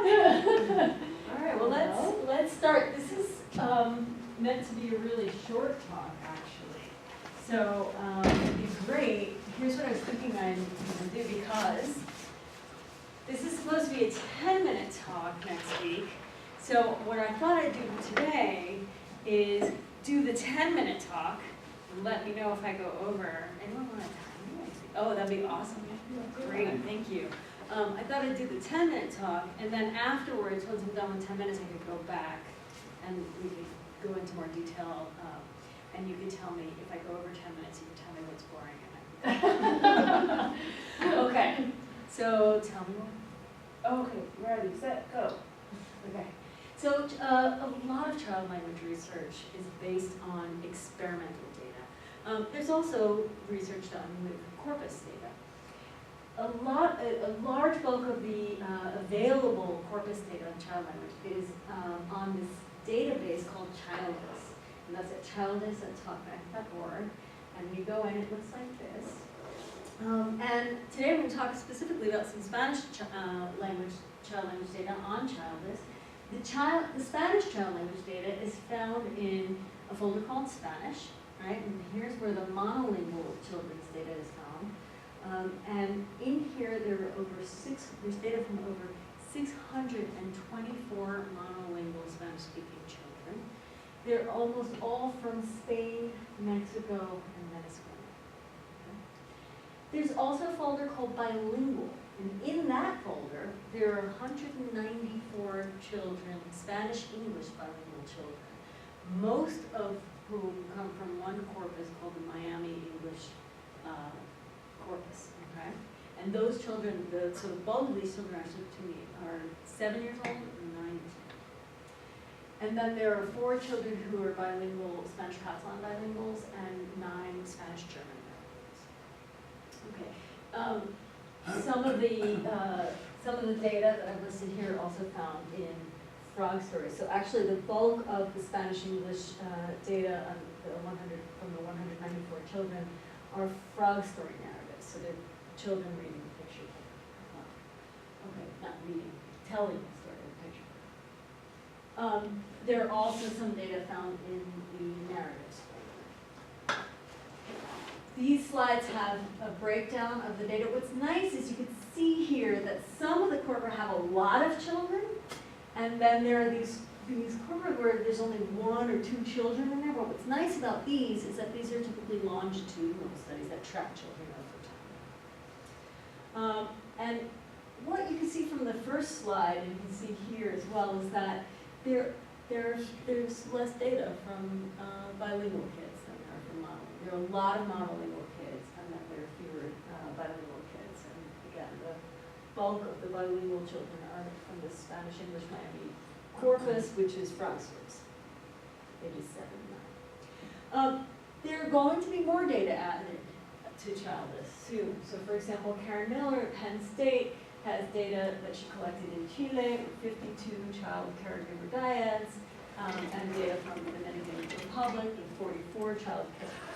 All right, well, let's start. This is meant to be a really short talk, actually. So it'd be great. Here's what I was thinking I'm going to do, because this is supposed to be a 10-minute talk next week. So what I thought I'd do today is do the 10-minute talk and let me know if I go over. Anyone want to time me? Oh, that'd be awesome. Great, thank you. I thought I'd do the 10-minute talk, and then afterwards, once I'm done with 10 minutes, I could go back and we could go into more detail, and you could tell me if I go over 10 minutes, you can tell me what's boring. Okay, so tell me what. Okay, ready, set, go. Okay, so a lot of child language research is based on experimental data. There's also research done with corpus data. A large bulk of the available corpus data on child language is on this database called Childless, and that's at childless.talkback.org. And you go in, it looks like this. And today we're going to talk specifically about some Spanish child language data on Childless. The Spanish child language data is found in a folder called Spanish, right? And here's where the monolingual children's data is found. And in here, there's data from over 624 monolingual Spanish-speaking children. They're almost all from Spain, Mexico, and Venezuela. Okay. There's also a folder called bilingual, and in that folder, there are 194 children, Spanish-English bilingual children, most of whom come from one corpus called the Miami English corpus, okay? And those children, so the bulk of these children actually are 7 years old and 9 years old. And then there are 4 children who are bilingual, Spanish Catalan bilinguals, and 9 Spanish German bilinguals. Okay. Some of the data that I've listed here are also found in frog stories. So actually, the bulk of the Spanish English data on from the 194 children are frog story narratives. So they're children reading the picture. Okay, not reading, telling the story of the picture. There are also some data found in the narratives. These slides have a breakdown of the data. What's nice is you can see here that some of the corpora have a lot of children, and then there are these corpora where there's only 1 or 2 children in there. But what's nice about these is that these are typically longitudinal studies that track children over time. And what you can see from the first slide, and you can see here as well, is that there's less data from bilingual kids than there are from monolingual. There are a lot of monolingual kids, and then there are fewer bilingual kids. And again, the bulk of the bilingual children are from the Spanish-English Miami corpus, which is frog stories, ages 7 and 9. There are going to be more data added to Childless soon. So for example, Karen Miller at Penn State has data that she collected in Chile with 52 child caregiver dyads, and data from the Dominican Republic with 44 child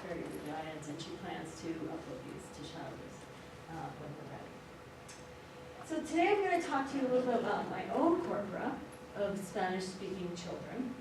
caregiver dyads, and she plans to upload these to Childless when they're ready. So today I'm going to talk to you a little bit about my own corpora of Spanish-speaking children.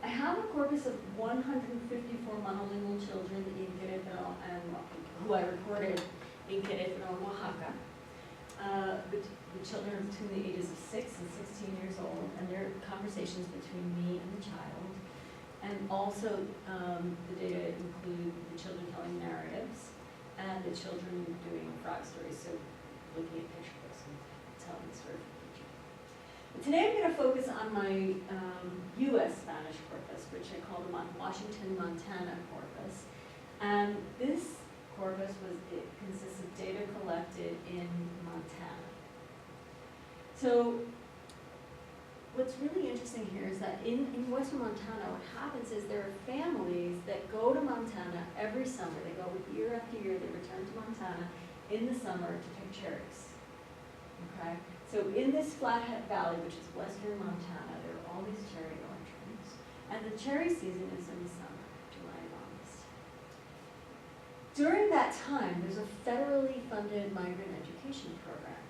I have a corpus of 154 monolingual children in Querétaro and who I recorded in Querétaro, Oaxaca. The children are between the ages of 6 and 16 years old, and they're conversations between me and the child. And also, the data include the children telling narratives and the children doing frog stories, so looking at picture books and telling the story from the picture. But today I'm going to focus on my U.S. Spanish corpus, which I call the Washington, Montana corpus. And this corpus consists of data collected in Montana. So what's really interesting here is that in western Montana, what happens is there are families that go to Montana every summer. They go year after year, they return to Montana in the summer to pick cherries. Okay? So in this Flathead Valley, which is western Montana, there are all these cherry orchards. And the cherry season is in the summer, July and August. During that time, there's a federally funded migrant education program.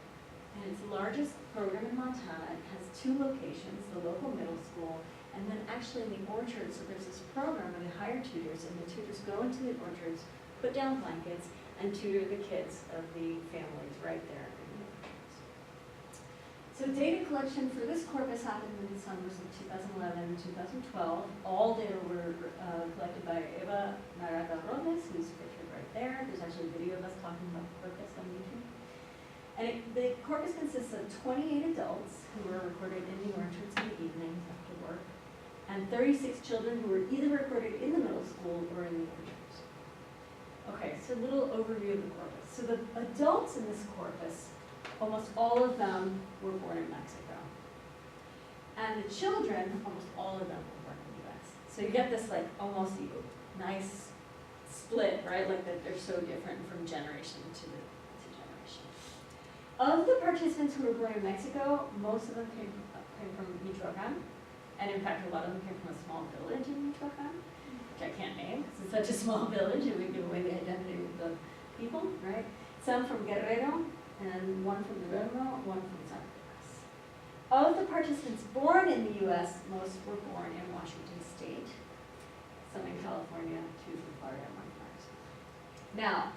and it's the largest program in Montana. It has 2 locations, the local middle school, and then actually in the orchard, so there's this program where they hire tutors, and the tutors go into the orchards, put down blankets, and tutor the kids of the families right there in the orchards. So data collection for this corpus happened in the summers of 2011 and 2012. All data were collected by Eva Marata-Robles, who's pictured right there. There's actually a video of us talking about the corpus on YouTube. And the corpus consists of 28 adults who were recorded in the orchards in the evenings after work, and 36 children who were either recorded in the middle school or in the orchards. Okay, so a little overview of the corpus. So the adults in this corpus, almost all of them were born in Mexico. And the children, almost all of them were born in the US. So you get this like almost nice split, right? Like that they're so different from generation to generation. Of the participants who were born in Mexico, most of them came from Michoacan. And in fact, a lot of them came from a small village in Michoacan, which I can't name because it's such a small village and we give away the identity of the people, right? Some from Guerrero, and one from Guerrero, one from San Luis. Of the participants born in the US, most were born in Washington State, some in California, 2 from Florida, and 1 from Arizona. Now,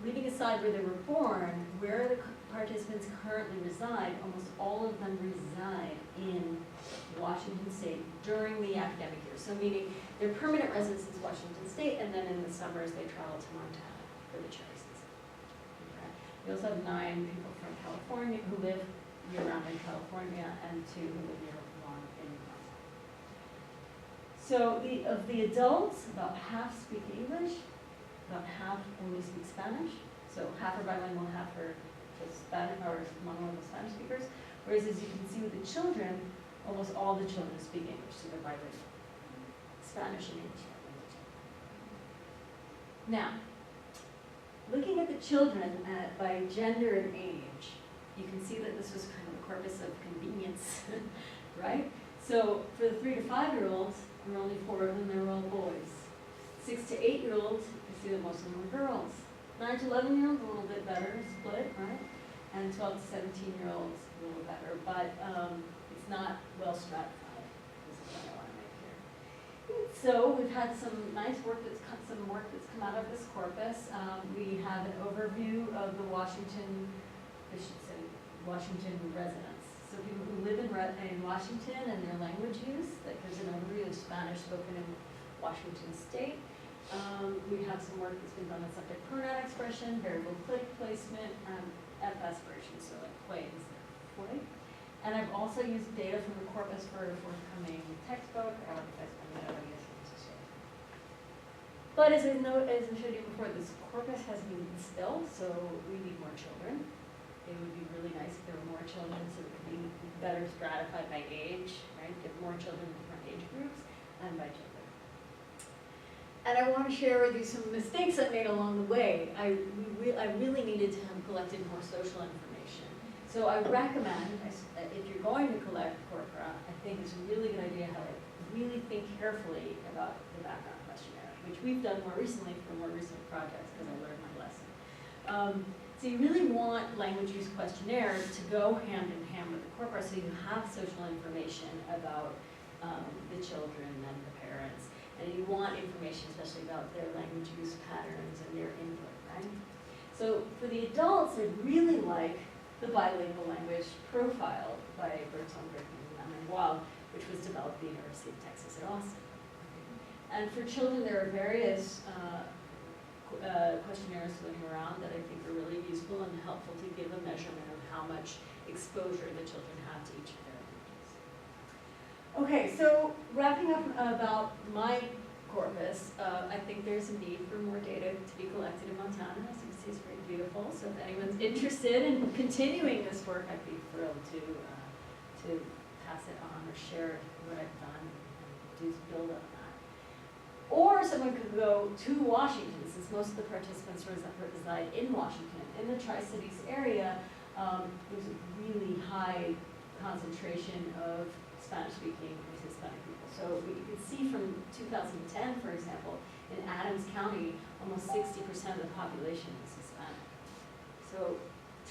leaving aside where they were born, where the participants currently reside, almost all of them reside in Washington State during the academic year. So meaning their permanent residence is Washington State, and then in the summers they travel to Montana for the cherry season. Okay. We also have 9 people from California who live year-round in California, and 2 who live year-round in Montana. So of the adults, about half speak English, about half only speak Spanish. So half are bilingual, half are just Spanish or monolingual Spanish speakers. Whereas as you can see with the children, almost all the children speak English, so they're bilingual. Spanish and English are language. Now, looking at the children by gender and age, you can see that this was kind of a corpus of convenience, right? So for the 3 to 5-year-olds, there were only 4 of them, they were all boys. 6 to 8-year-olds, you see that most of them were girls. 9 to 11-year-olds, a little bit better split, right? And 12 to 17-year-olds, a little better, but it's not well stratified, is what I want to make here. So we've had some nice work that's come out of this corpus. We have an overview of the Washington residents. So people who live in Washington and their language use, like there's an overview of Spanish spoken in Washington State. We have some work that's been done on subject pronoun expression, variable placement, and F aspiration, so like play instead of play. And I've also used data from the corpus for a forthcoming textbook. I don't know if that's coming out, I guess it's just But as I showed you before, this corpus has been still, so we need more children. It would be really nice if there were more children so it could be better stratified by age, right? Get more children in different age groups and by gender. And I want to share with you some mistakes I made along the way. I really needed to have collected more social information. So I recommend, if you're going to collect corpora, I think it's a really good idea how to really think carefully about the background questionnaire, which we've done more recently for more recent projects because I learned my lesson. So you really want language use questionnaire to go hand in hand with the corpora so you have social information about the children and the parents. And you want information especially about their language use patterns and their input, right? So for the adults, I really like the bilingual language profile by Bertrand Bilingual, which was developed at the University of Texas at Austin. And for children, there are various questionnaires floating around that I think are really useful and helpful to give a measurement of how much exposure the children have to each of their languages. Okay, so wrapping up about my corpus, I think there's a need for more data to be collected in Montana. As you can see, it's very beautiful. So if anyone's interested in continuing this work, I'd be thrilled to pass it on or share what I've done and do build on that. Or someone could go to Washington, since most of the participants reside in Washington. In the Tri-Cities area, there's a really high concentration of Spanish-speaking and Hispanic people. So you can see from 2010, for example, in Adams County, almost 60% of the population is Hispanic. So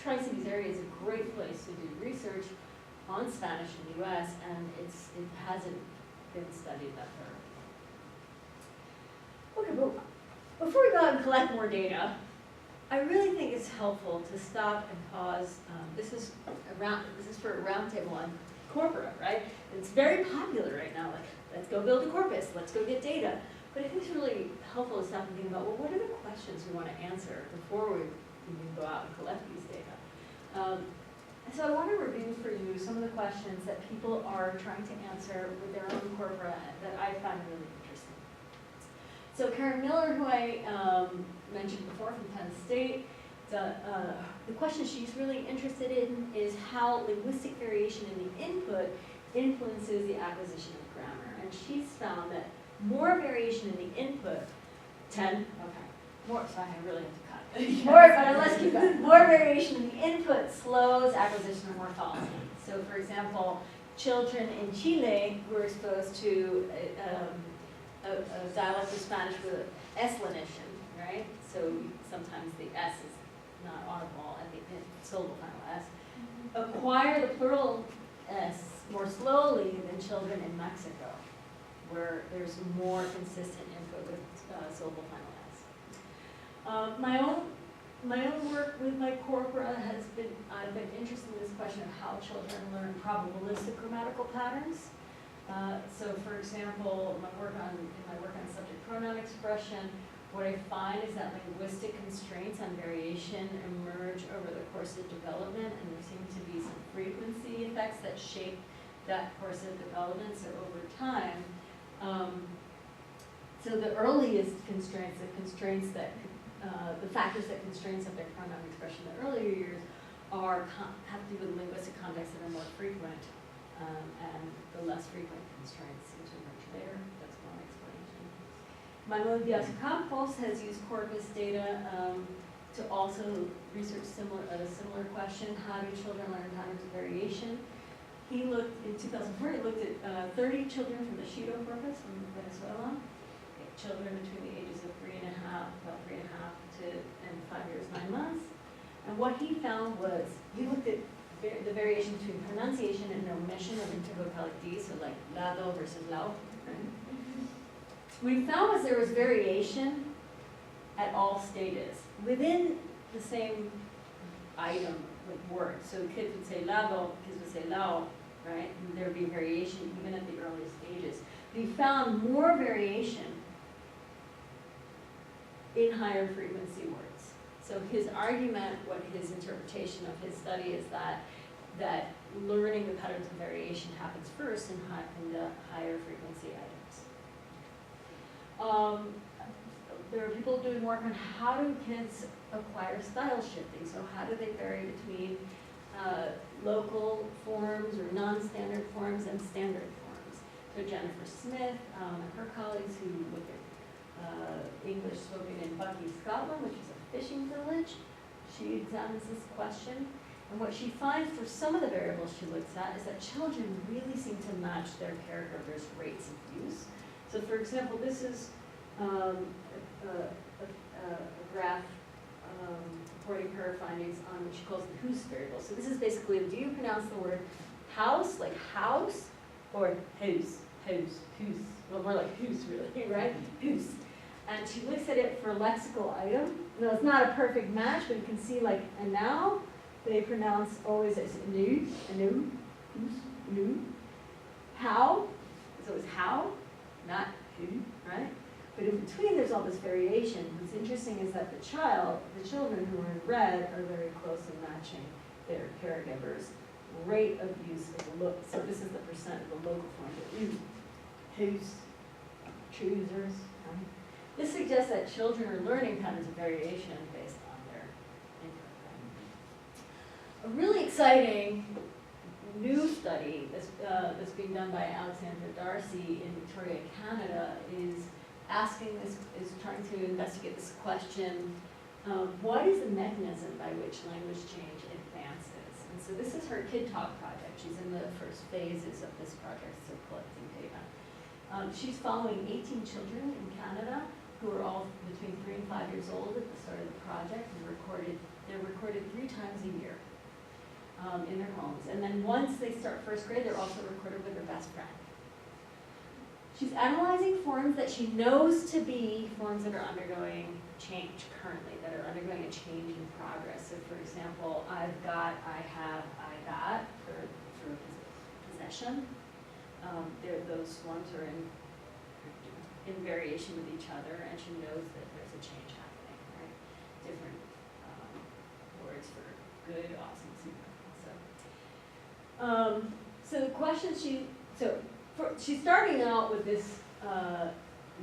Tri-Cities area is a great place to do research on Spanish in the US, and it hasn't been studied that thoroughly. Okay, but before we go out and collect more data, I really think it's helpful to stop and pause. This is for a roundtable on Corpora, right? It's very popular right now. Like, let's go build a corpus. Let's go get data. But I think it's really helpful to stop and think about, well, what are the questions we want to answer before we even go out and collect these data? So I want to review for you some of the questions that people are trying to answer with their own corpora that I found really interesting. So Karen Miller, who I mentioned before from Penn State, the question she's really interested in is how linguistic variation in the input influences the acquisition of grammar. And she's found that more variation in the input, 10, okay, more, sorry, I really have to cut. More, but let's keep going. More variation in the input slows acquisition of morphology. So for example, children in Chile who are exposed to a dialect of Spanish with an S-lenition, right? So sometimes the S is not audible at the syllable final S. Acquire the plural S more slowly than children in Mexico, where there's more consistent input with syllable final S. My own work with my corpora has been, I've been interested in this question of how children learn probabilistic grammatical patterns. So for example, in my work on subject pronoun expression, what I find is that linguistic constraints on variation emerge over the course of development, and there seem to be some frequency effects that shape that course of development. So over time, so the earliest constraints, the factors that constrain subject pronoun expression in the earlier years have to do with linguistic contexts that are more frequent, and the less frequent constraints seem to emerge later. That's one explanation. Manuel Diaz-Campos has used corpus data to also research a similar question: how do children learn patterns of variation? He looked, in 2004, he looked at 30 children from the Shido corpus from Venezuela, children between the ages of 3 and 5 years, 9 months. And what he found was, he looked at the variation between pronunciation and omission of intervocalic D, so like lado versus lao. Right? What he found was there was variation at all stages within the same item with words. So kids would say lado, kids would say lao, right? And there would be variation even at the earliest stages. But he found more variation in higher frequency words. So his argument, what his interpretation of his study is that learning the patterns of variation happens first in the higher frequency items. There are people doing work on how do kids acquire style shifting. So how do they vary between local forms or non-standard forms and standard forms. So Jennifer Smith and her colleagues who look at English spoken in Buckie, Scotland, which is a fishing village. She examines this question. And what she finds for some of the variables she looks at is that children really seem to match their caregivers' rates of use. So for example, this is a graph reporting her findings on what she calls the whose variable. So this is basically, do you pronounce the word house like house or whose? Well, more like whose really, right? Whose. And she looks at it for a lexical item. No, it's not a perfect match, but you can see like a now, they pronounce always as nu, whose, nu. How, so it's how, not who, right? But in between, there's all this variation. What's interesting is that the children who are in red are very close in matching their caregivers' rate of use of the look. So this is the percent of the local form, whose, choosers. Right? This suggests that children are learning patterns of variation based on their input. A really exciting new study that's being done by Alexandra Darcy in Victoria, Canada, is trying to investigate this question: what is the mechanism by which language change advances? And so this is her Kid Talk project. She's in the first phases of this project, so collecting data. She's following 18 children in Canada who are all between 3 and 5 years old at the start of the project, and recorded they're recorded 3 times a year in their homes. And then once they start first grade, they're also recorded with their best friend. She's analyzing forms that she knows to be forms that are undergoing change currently, that are undergoing a change in progress. So for example, I've got, I have, I got for possession. Those forms are in variation with each other, and she knows that there's a change happening, right? Different words for good, awesome, super. So the question she's starting out with this,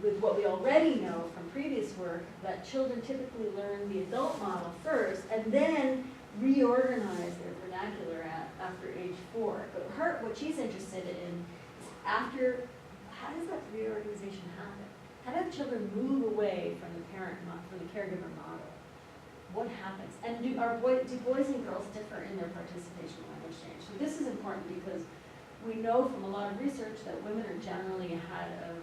with what we already know from previous work, that children typically learn the adult model first and then reorganize their vernacular after age 4. But what she's interested in is after, how does that reorganization happen? How do children move away from the caregiver model? What happens? And do boys and girls differ in their participation in language change? So this is important because we know from a lot of research that women are generally ahead of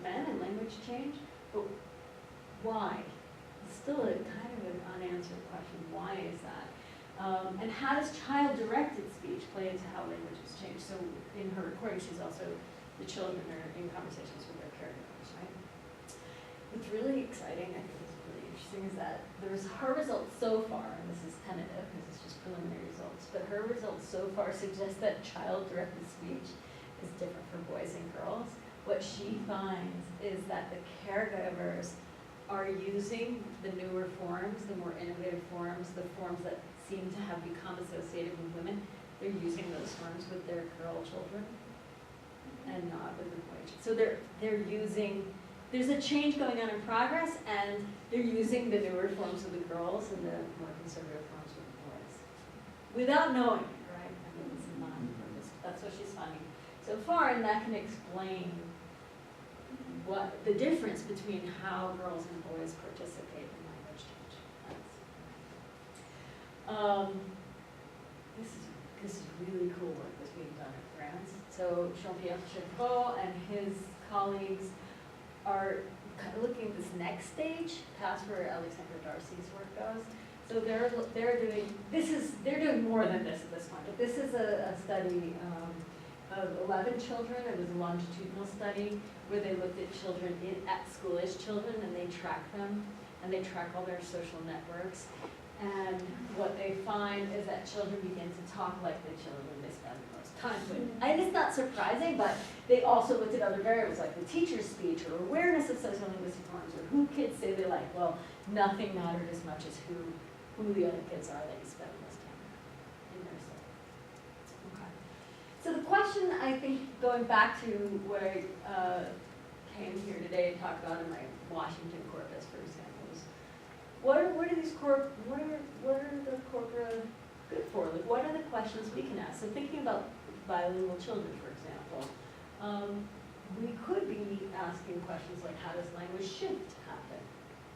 men in language change, but why? It's still a kind of an unanswered question. Why is that? And how does child-directed speech play into how languages change? So in her recording, she's also, the children are in conversations with their caregivers, right? What's really exciting, I think is really interesting, is that her results so far, and this is tentative because it's just preliminary results, but her results so far suggest that child-directed speech is different for boys and girls. What she finds is that the caregivers are using the newer forms, the more innovative forms, the forms that seem to have become associated with women. They're using those forms with their girl children and not with the boy children. So they're using, there's a change going on in progress, and they're using the newer forms with the girls and the more conservative forms with the boys. Without knowing it, right? I mean, it's not on purpose. That's what she's finding so far, and that can explain what the difference between how girls and boys participate in language change. This is really cool work that's being done in France. So Jean-Pierre Chevreau and his colleagues are kind of looking at this next stage, past where Alexandra Darcy's work goes. So they're doing more than this at this point. But this is a study of 11 children. It was a longitudinal study where they looked at children at school-age children, and they track them, and they track all their social networks. And what they find is that children begin to talk like the children they spend the most time with. And it's not surprising, but they also looked at other variables like the teacher's speech or awareness of sociolinguistic norms or who kids say they like. Well, nothing mattered as much as who the other kids are that you spend the most time in their school. Okay. So the question, I think, going back to what I came here today to talk about in my Washington corpus, for example, is what are the corpora good for? Like, what are the questions we can ask? So thinking about bilingual children, for example, we could be asking questions like, how does language shift happen?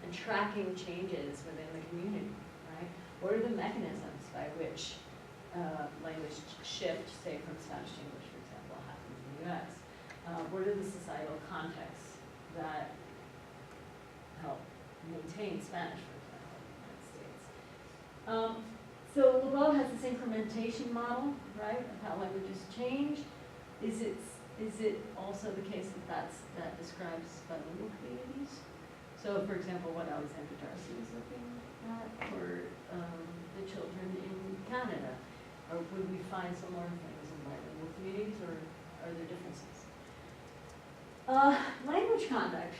And tracking changes within the community, right? What are the mechanisms by which language shift, say from Spanish to English, for example, happens in the US? What are the societal contexts that help maintain Spanish, for example, in the United States? So Lebeau has this incrementation model, right, of how languages change. Is it also the case that describes bilingual communities? So, for example, what Alexandra Darcy was looking at for the children in Canada, or would we find similar things in bilingual communities, or are there differences? Language conduct.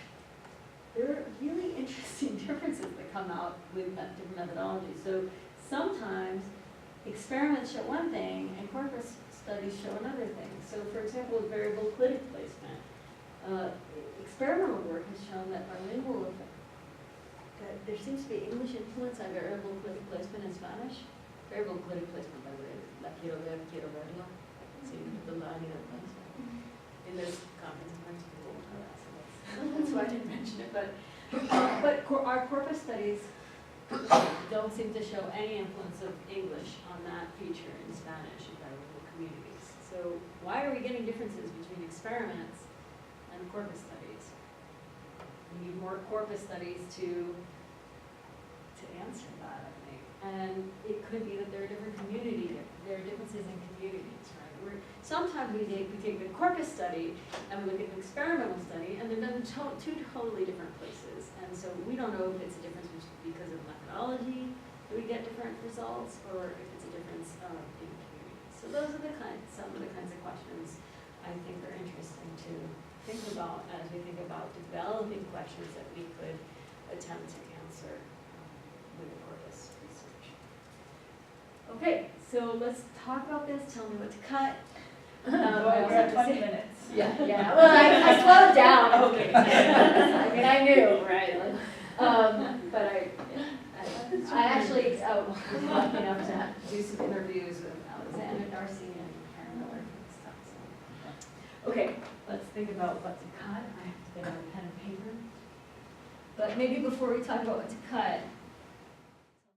There are really interesting differences that come out with different methodologies. So sometimes experiments show one thing and corpus studies show another thing. So for example, with variable clitic placement, experimental work has shown that bilingual, that there seems to be English influence on variable clitic placement in Spanish. Variable clitic placement, by the way, is la quiero ver, quiero verla. See, the la in that place. In this conference, people will know that, so that's why I didn't mention it. But our corpus studies don't seem to show any influence of English on that feature in Spanish in bilingual communities. So why are we getting differences between experiments and corpus studies? We need more corpus studies to answer that, I think. And it could be that there are differences in communities, right? Sometimes we take the corpus study and we look at the experimental study, and they're done in two totally different places. And so we don't know if it's a difference because of methodology that we get different results, or if it's a difference in communities. So those are some of the kinds of questions I think are interesting to think about as we think about developing questions that we could attempt to answer with the corpus research. Okay, so let's talk about this. Tell me what to cut. Well, we're at 20 minutes. Yeah. Well, I slowed down. Okay. I mean, I knew, right? But I actually was lucky enough to do some interviews with Alexander Darcy and Karen Miller and stuff. So. Okay, let's think about what to cut. I have to get out a pen and paper. But maybe before we talk about what to cut,